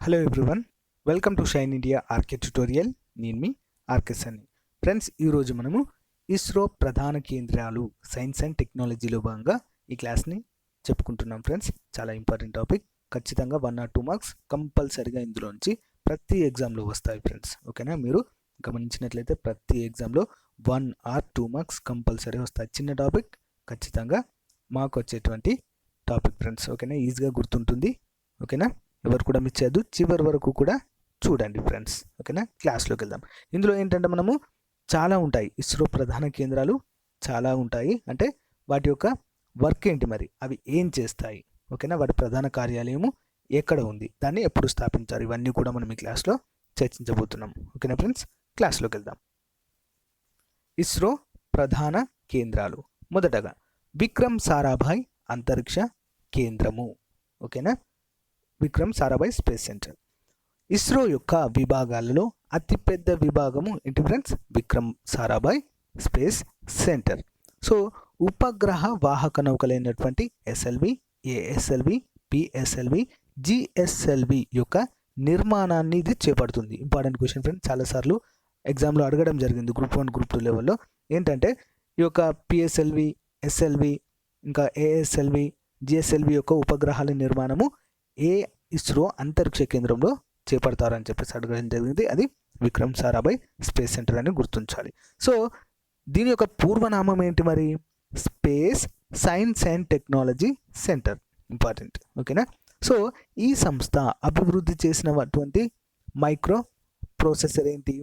Hello everyone, welcome to Shine India RK tutorial. నేను మీ RK సన్ని. Friends, ఈరోజు మనము ఇస్రో ప్రధాన కేంద్రాలు సైన్స్ అండ్ టెక్నాలజీలో భాగంగా ఈ క్లాస్ని చెప్పుకుంటున్నాం. ఫ్రెండ్స్, చాలా ఇంపార్టెంట్ టాపిక్. ఖచ్చితంగా 1 or 2 మార్క్స్ కంపల్సరీగా ఇందులోంచి ప్రతి ఎగ్జామ్లో వస్తాయి ఫ్రెండ్స్. ఓకేనా? మీరు గమనించినట్లయితే ప్రతి ఎగ్జామ్లో 1 or 2 మార్క్స్ కంపల్సరీ వస్తాయి. చిన్న టాపిక్, ఖచ్చితంగా మాకు వచ్చేటువంటి టాపిక్ ఫ్రెండ్స్. ఓకేనా? ఈజీగా గుర్తుంటుంది. ఓకేనా? ఎవరు కూడా మిస్ చేయద్దు, చివరి వరకు కూడా చూడండి ఫ్రెండ్స్. ఓకేనా? క్లాస్లోకి వెళ్దాం. ఇందులో ఏంటంటే మనము చాలా ఉంటాయి, ఇస్రో ప్రధాన కేంద్రాలు చాలా ఉంటాయి. అంటే వాటి యొక్క వర్క్ ఏంటి, మరి అవి ఏం చేస్తాయి, ఓకేనా, వాటి ప్రధాన కార్యాలయము ఎక్కడ ఉంది, దాన్ని ఎప్పుడు స్థాపించారు, ఇవన్నీ కూడా మనం ఈ క్లాస్లో చర్చించబోతున్నాం. ఓకేనా ఫ్రెండ్స్? క్లాస్లోకి వెళ్దాం. ఇస్రో ప్రధాన కేంద్రాలు. మొదటగా విక్రమ్ సారాభాయ్ అంతరిక్ష కేంద్రము. ఓకేనా? Vikram Sarabhai space centre. ISRO యొక్క విభాగాలలో అతిపెద్ద విభాగము ఏంటి friends? Vikram Sarabhai space centre. So ఉపగ్రహ వాహక నౌకలైనటువంటి ఎస్ఎల్వి, ఏఎస్ఎల్వి, పిఎస్ఎల్వి, జిఎస్ఎల్వి యొక్క నిర్మాణాన్ని ఇది చేపడుతుంది. ఇంపార్టెంట్ క్వశ్చన్ ఫ్రెండ్స్, చాలాసార్లు ఎగ్జామ్లో అడగడం జరిగింది గ్రూప్ 1, గ్రూప్ 2 లెవెల్లో. ఏంటంటే ఈ యొక్క పిఎస్ఎల్వి, ఎస్ఎల్వి, ఇంకా ఏఎస్ఎల్వి, జిఎస్ఎల్వి యొక్క ఉపగ్రహాల నిర్మాణము ఏ ఇస్రో అంతరిక్ష కేంద్రంలో చేపడతారని చెప్పేసి అడగడం జరిగింది. అది విక్రమ్ సారాభాయ్ స్పేస్ సెంటర్ అని గుర్తుంచాలి. సో దీని యొక్క పూర్వనామం ఏంటి మరి? Space science and technology centre. Important. ఓకేనా? సో ఈ సంస్థ అభివృద్ధి చేసినటువంటి మైక్రో ప్రాసెసర్ ఏంటి?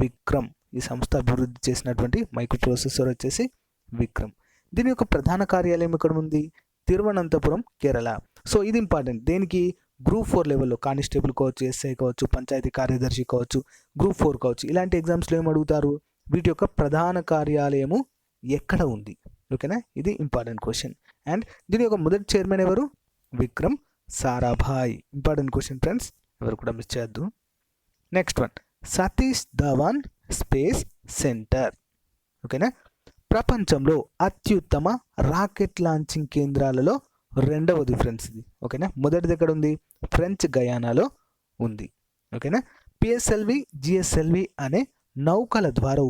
విక్రమ్. ఈ సంస్థ అభివృద్ధి చేసినటువంటి మైక్రో ప్రాసెసర్ వచ్చేసి విక్రమ్. దీని యొక్క ప్రధాన కార్యాలయం ఎక్కడ ఉంది? తిరువనంతపురం, కేరళ. సో ఇది ఇంపార్టెంట్. దేనికి? గ్రూప్ 4 లెవెల్లో కానిస్టేబుల్ కావచ్చు, ఎస్ఐ కావచ్చు, పంచాయతీ కార్యదర్శి కావచ్చు, గ్రూప్ 4 కావచ్చు, ఇలాంటి ఎగ్జామ్స్లో ఏం అడుగుతారు? వీటి యొక్క ప్రధాన కార్యాలయము ఎక్కడ ఉంది? ఓకేనా? ఇది ఇంపార్టెంట్ క్వశ్చన్. అండ్ దీని యొక్క మొదటి చైర్మన్ ఎవరు? Vikram Sarabhai. Important question friends, ఎవరు కూడా మిస్ చేయొద్దు. Next one, Satish Dhawan space centre. ఓకేనా? ప్రపంచంలో అత్యుత్తమ రాకెట్ లాంచింగ్ కేంద్రాలలో రెండవది ఫ్రెండ్స్ ఇది. ఓకేనా? మొదటిది ఎక్కడ ఉంది? ఫ్రెంచ్ గయానాలో ఉంది. ఓకేనా? పిఎస్ఎల్వి, జిఎస్ఎల్వి అనే నౌకల ద్వారా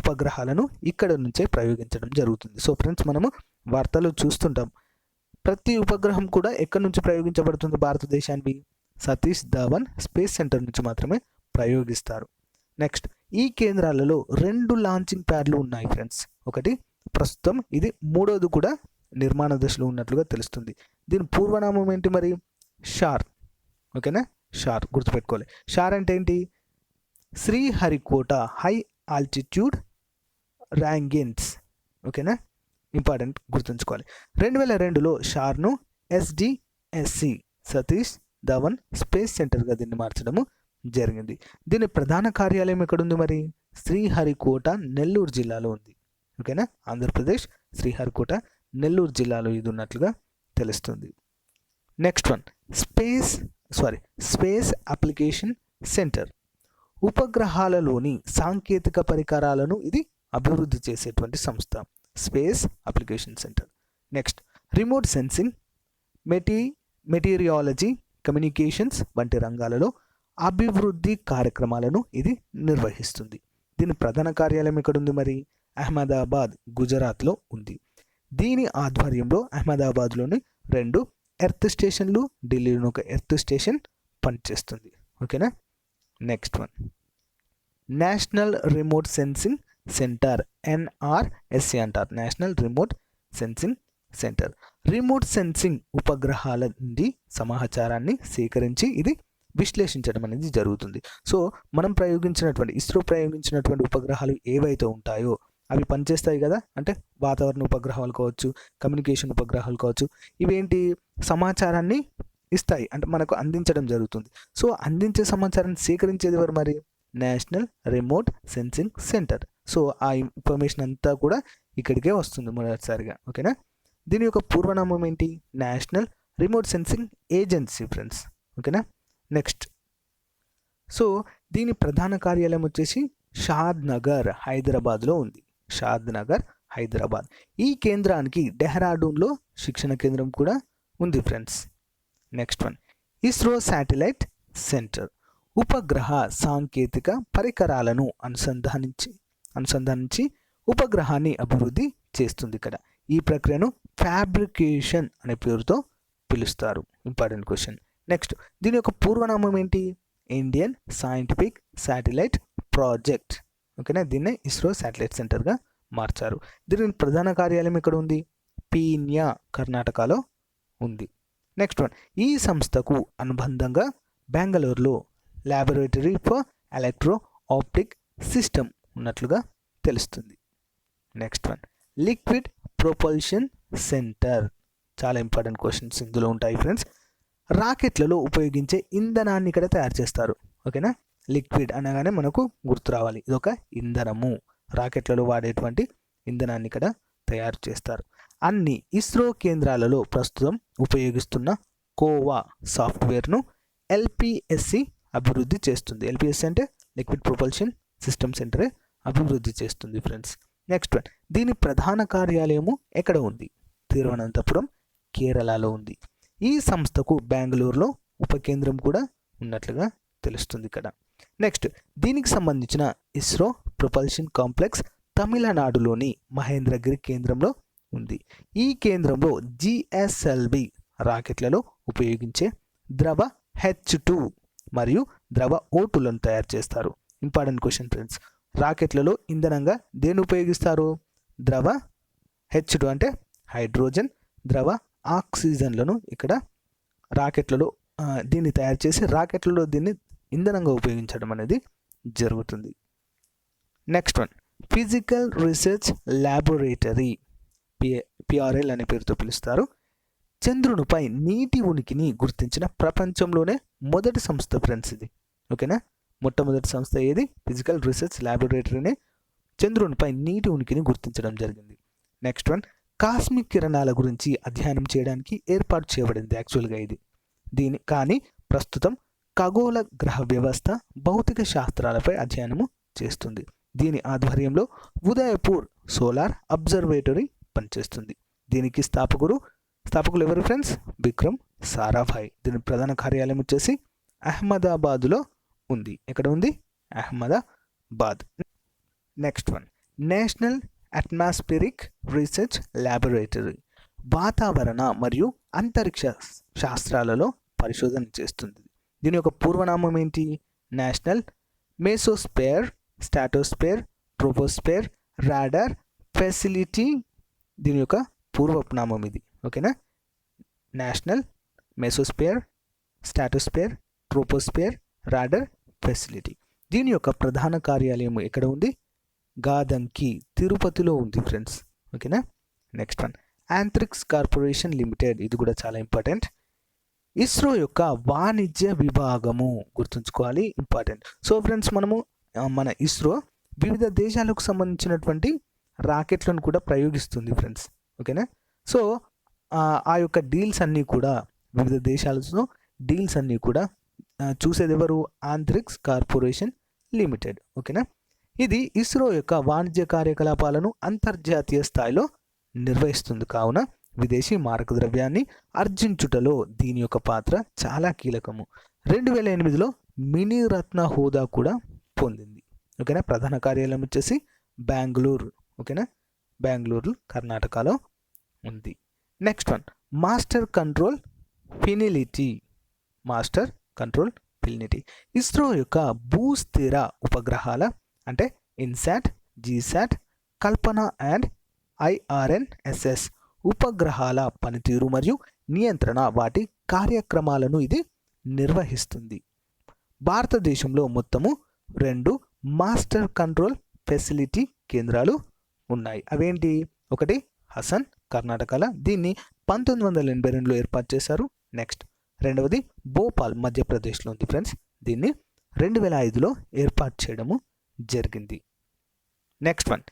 ఉపగ్రహాలను ఇక్కడ నుంచే ప్రయోగించడం జరుగుతుంది. సో ఫ్రెండ్స్, మనము వార్తలు చూస్తుంటాం, ప్రతి ఉపగ్రహం కూడా ఎక్కడి నుంచి ప్రయోగించబడుతుంది? భారతదేశానికి సతీష్ ధవన్ స్పేస్ సెంటర్ నుంచి మాత్రమే ప్రయోగిస్తారు. నెక్స్ట్, ఈ కేంద్రాలలో 2 లాంచింగ్ ప్యాడ్లు ఉన్నాయి ఫ్రెండ్స్. ఒకటి ప్రస్తుతం, ఇది మూడోది కూడా నిర్మాణ దశలో ఉన్నట్లుగా తెలుస్తుంది. దీని పూర్వనామం ఏంటి మరి? షార్. ఓకేనా? షార్ గుర్తుపెట్టుకోవాలి. షార్ అంటే ఏంటి? Sriharikota high altitude ranges. ఓకేనా? ఇంపార్టెంట్, గుర్తుంచుకోవాలి. 2002లో షార్ను ఎస్డిఎస్సి సతీష్ ధవన్ స్పేస్ సెంటర్గా దీన్ని మార్చడము జరిగింది. దీని ప్రధాన కార్యాలయం ఎక్కడుంది మరి? శ్రీహరికోట, నెల్లూరు జిల్లాలో ఉంది. ఓకేనా? ఆంధ్రప్రదేశ్, శ్రీహరికోట, నెల్లూరు జిల్లాలో ఇది ఉన్నట్లుగా తెలుస్తుంది. Next one, space application centre. ఉపగ్రహాలలోని సాంకేతిక పరికరాలను ఇది అభివృద్ధి చేసేటువంటి సంస్థ, space application centre. Next, remote sensing, meteorology, communications వంటి రంగాలలో అభివృద్ధి కార్యక్రమాలను ఇది నిర్వహిస్తుంది. దీని ప్రధాన కార్యాలయం ఎక్కడుంది మరి? అహ్మదాబాద్, గుజరాత్లో ఉంది. దీని ఆధ్వర్యంలో అహ్మదాబాద్లోని 2 ఎర్త్ స్టేషన్లు, ఢిల్లీలోని ఒక ఎర్త్ స్టేషన్ పనిచేస్తుంది. ఓకేనా? Next one, national remote sensing centre, NRSC అంటారు. National remote sensing centre. Remote sensing ఉపగ్రహాల నుండి సమాచారాన్ని సేకరించి ఇది విశ్లేషించడం అనేది జరుగుతుంది. సో మనం ఇస్రో ప్రయోగించినటువంటి ఉపగ్రహాలు ఏవైతే ఉంటాయో అవి పనిచేస్తాయి కదా. అంటే వాతావరణ ఉపగ్రహాలు కావచ్చు, కమ్యూనికేషన్ ఉపగ్రహాలు కావచ్చు, ఇవేంటి? సమాచారాన్ని ఇస్తాయి, అంటే మనకు అందించడం జరుగుతుంది. సో అందించే సమాచారాన్ని సేకరించేది ఎవరు మరి? National remote sensing centre. So ఆ ఇన్ఫర్మేషన్ అంతా కూడా ఇక్కడికే వస్తుంది మొదటిసారిగా. ఓకేనా? దీని యొక్క పూర్వనామం ఏంటి? National remote sensing agency friends. ఓకేనా? నెక్స్ట్, సో దీని ప్రధాన కార్యాలయం వచ్చేసి షాద్ నగర్, హైదరాబాద్లో ఉంది. షాద్ నగర్, హైదరాబాద్. ఈ కేంద్రానికి డెహ్రాడూన్లో శిక్షణ కేంద్రం కూడా ఉంది friends. Next one, ISRO satellite centre. ఉపగ్రహ సాంకేతిక పరికరాలను అనుసంధానించి ఉపగ్రహాన్ని అభివృద్ధి చేస్తుంది. ఇక్కడ ఈ ప్రక్రియను ఫ్యాబ్రికేషన్ అనే పేరుతో పిలుస్తారు. Important question. నెక్స్ట్, దీని యొక్క పూర్వనామం ఏంటి? Indian scientific satellite project. ఓకేనా, దీన్నే ఇస్రో శాటిలైట్ సెంటర్గా మార్చారు. దీని ప్రధాన కార్యాలయం ఎక్కడ ఉంది? పీన్యా, కర్ణాటకలో ఉంది. నెక్స్ట్ వన్, ఈ సంస్థకు అనుబంధంగా బెంగళూరులో laboratory for electro optic system ఉన్నట్లుగా తెలుస్తుంది. Next one, liquid propulsion centre. చాలా ఇంపార్టెంట్ క్వశ్చన్స్ ఇందులో ఉంటాయి ఫ్రెండ్స్. రాకెట్లలో ఉపయోగించే ఇంధనాన్ని ఇక్కడ తయారు చేస్తారు. ఓకేనా, లిక్విడ్ అనగానే మనకు గుర్తు రావాలి, ఇదొక ఇంధనము. రాకెట్లలో వాడేటువంటి ఇంధనాన్ని ఇక్కడ తయారు చేస్తారు. అన్ని ఇస్రో కేంద్రాలలో ప్రస్తుతం ఉపయోగిస్తున్న కోవా సాఫ్ట్వేర్ను ఎల్పిఎస్సి అభివృద్ధి చేస్తుంది. ఎల్పిఎస్సి అంటే లిక్విడ్ ప్రొపల్షన్ సిస్టమ్ సెంటరే అభివృద్ధి చేస్తుంది ఫ్రెండ్స్. నెక్స్ట్ వన్, దీని ప్రధాన కార్యాలయము ఎక్కడ ఉంది? తిరువనంతపురం, కేరళలో ఉంది. ఈ సంస్థకు బెంగళూరులో ఉపకేంద్రం కూడా ఉన్నట్లుగా తెలుస్తుంది ఇక్కడ. నెక్స్ట్, దీనికి సంబంధించిన ఇస్రో ప్రొపల్షన్ కాంప్లెక్స్ తమిళనాడులోని మహేంద్రగిరి కేంద్రంలో ఉంది. ఈ కేంద్రంలో జిఎస్ఎల్వి రాకెట్లలో ఉపయోగించే ద్రవ H2 మరియు ద్రవ O2లను తయారు చేస్తారు. Important question friends. రాకెట్లలో ఇంధనంగా దేన్ని ఉపయోగిస్తారు? ద్రవ H2 అంటే హైడ్రోజన్, ద్రవ ఆక్సిజన్లను ఇక్కడ రాకెట్లలో దీన్ని తయారు చేసి రాకెట్లలో దీన్ని ఇంధనంగా ఉపయోగించడం అనేది జరుగుతుంది. Next one, physical research laboratory, PRL అనే పేరుతో పిలుస్తారు. చంద్రునిపై నీటి ఉనికిని గుర్తించిన ప్రపంచంలోనే మొదటి సంస్థ ఫ్రెండ్స్ ఇది. ఓకేనా, మొట్టమొదటి సంస్థ ఏది? ఫిజికల్ రీసెర్చ్ ల్యాబొరేటరీనే చంద్రునిపై నీటి ఉనికిని గుర్తించడం జరిగింది. నెక్స్ట్ వన్, కాస్మిక్ కిరణాల గురించి అధ్యయనం చేయడానికి ఏర్పాటు చేయబడింది యాక్చువల్గా ఇది. కానీ ప్రస్తుతం ఖగోళ గ్రహ వ్యవస్థ, భౌతిక శాస్త్రాలపై అధ్యయనము చేస్తుంది. దీని ఆధ్వర్యంలో ఉదయపూర్ సోలార్ అబ్జర్వేటరీ పనిచేస్తుంది. దీనికి స్థాపకులు ఎవరు ఫ్రెండ్స్? విక్రమ్ సారాభాయ్. దీని ప్రధాన కార్యాలయం వచ్చేసి అహ్మదాబాద్లో ఉంది. ఎక్కడ ఉంది? Ahmedabad. Next one, national atmospheric research laboratory, వాతావరణ మరియు అంతరిక్ష శాస్త్రాలలో పరిశోధన చేస్తుంది. దీని యొక్క పూర్వనామం ఏంటి? National మెసోస్ఫియర్ stratosphere troposphere radar facility. దీని యొక్క పూర్వనామం ఇది. ఓకేనా, national మెసోస్ఫియర్ stratosphere troposphere radar facility. దీని యొక్క ప్రధాన కార్యాలయం ఎక్కడ ఉంది? గాదంకి, తిరుపతిలో ఉంది ఫ్రెండ్స్. ఓకేనా. Next one, Antrix corporation limited. ఇది కూడా చాలా ఇంపార్టెంట్. ఇస్రో యొక్క వాణిజ్య విభాగము గుర్తుంచుకోవాలి, ఇంపార్టెంట్. సో ఫ్రెండ్స్, మన ఇస్రో వివిధ దేశాలకు సంబంధించినటువంటి రాకెట్లను కూడా ప్రయోగిస్తుంది ఫ్రెండ్స్. ఓకేనా. సో ఆ యొక్క డీల్స్ అన్నీ కూడా, వివిధ దేశాలతో డీల్స్ అన్నీ కూడా చూసేది ఎవరు? Antrix corporation limited. ఓకేనా. ఇది ఇస్రో యొక్క వాణిజ్య కార్యకలాపాలను అంతర్జాతీయ స్థాయిలో నిర్వహిస్తుంది. కావున విదేశీ మారక ద్రవ్యాన్ని ఆర్జించుటలో దీని యొక్క పాత్ర చాలా కీలకము. 2008లో మినీ రత్న హోదా కూడా పొందింది. ఓకేనా. ప్రధాన కార్యాలయం వచ్చేసి బెంగళూరు. ఓకేనా, బెంగళూరు కర్ణాటకలో ఉంది. Next one, master control facility. ISRO యొక్క భూస్థిర ఉపగ్రహాల అంటే INSAT, GSAT, Kalpana and IRNSS ఉపగ్రహాల పనితీరు మరియు నియంత్రణ, వాటి కార్యక్రమాలను ఇది నిర్వహిస్తుంది. భారతదేశంలో మొత్తము 2 మాస్టర్ కంట్రోల్ ఫెసిలిటీ కేంద్రాలు ఉన్నాయి. అవేంటి? ఒకటి హసన్ కర్ణాటకలో, దీన్ని 1982లో ఏర్పాటు చేశారు. నెక్స్ట్ రెండవది భోపాల్ మధ్యప్రదేశ్లో ఉంది ఫ్రెండ్స్. దీన్ని 2005లో ఏర్పాటు చేయడము జరిగింది. Next one,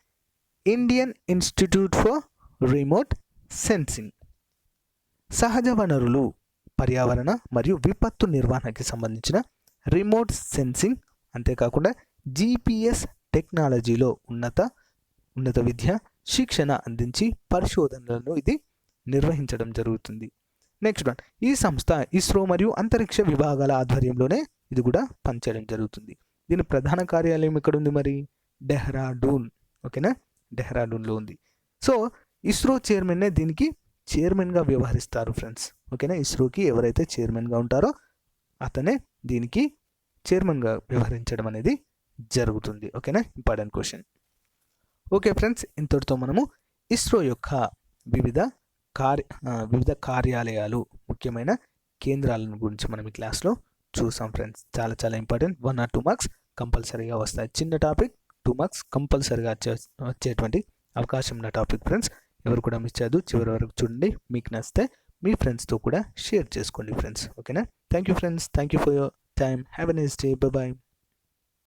Indian institute for remote sensing. సహజ వనరులు, పర్యావరణ మరియు విపత్తు నిర్వహణకి సంబంధించిన రిమోట్ సెన్సింగ్, అంతేకాకుండా GPS టెక్నాలజీలో ఉన్నత విద్య, శిక్షణ అందించి పరిశోధనలను ఇది నిర్వహించడం జరుగుతుంది. నెక్స్ట్ వన్, ఈ సంస్థ ఇస్రో మరియు అంతరిక్ష విభాగాల ఆధ్వర్యంలోనే ఇది కూడా పనిచేయడం జరుగుతుంది. దీని ప్రధాన కార్యాలయం ఎక్కడ ఉంది మరి? డెహ్రాడూన్. ఓకేనా, డెహ్రాడూన్లో ఉంది. సో ఇస్రో చైర్మన్నే దీనికి చైర్మన్గా వ్యవహరిస్తారు ఫ్రెండ్స్. ఓకేనా, ఇస్రోకి ఎవరైతే చైర్మన్గా ఉంటారో అతనే దీనికి చైర్మన్గా వ్యవహరించడం అనేది జరుగుతుంది. ఓకేనా, ఇంపార్టెంట్ క్వశ్చన్. ఓకే ఫ్రెండ్స్, ఇంతటితో మనము ఇస్రో యొక్క వివిధ కార్యాలయాలు, ముఖ్యమైన కేంద్రాలను గురించి మనం ఈ క్లాస్లో చూసాం ఫ్రెండ్స్. చాలా చాలా ఇంపార్టెంట్. 1 or 2 మార్క్స్ కంపల్సరీగా వస్తాయి. చిన్న టాపిక్, 2 మార్క్స్ కంపల్సరీగా వచ్చేటువంటి అవకాశం ఉన్న టాపిక్ ఫ్రెండ్స్. ఎవరు కూడా మిస్ చేయదు, చివరి వరకు చూడండి. మీకు నచ్చితే మీ ఫ్రెండ్స్తో కూడా షేర్ చేసుకోండి ఫ్రెండ్స్. ఓకేనా, thank you friends, thank you for your time. Have a nice day. Bye bye.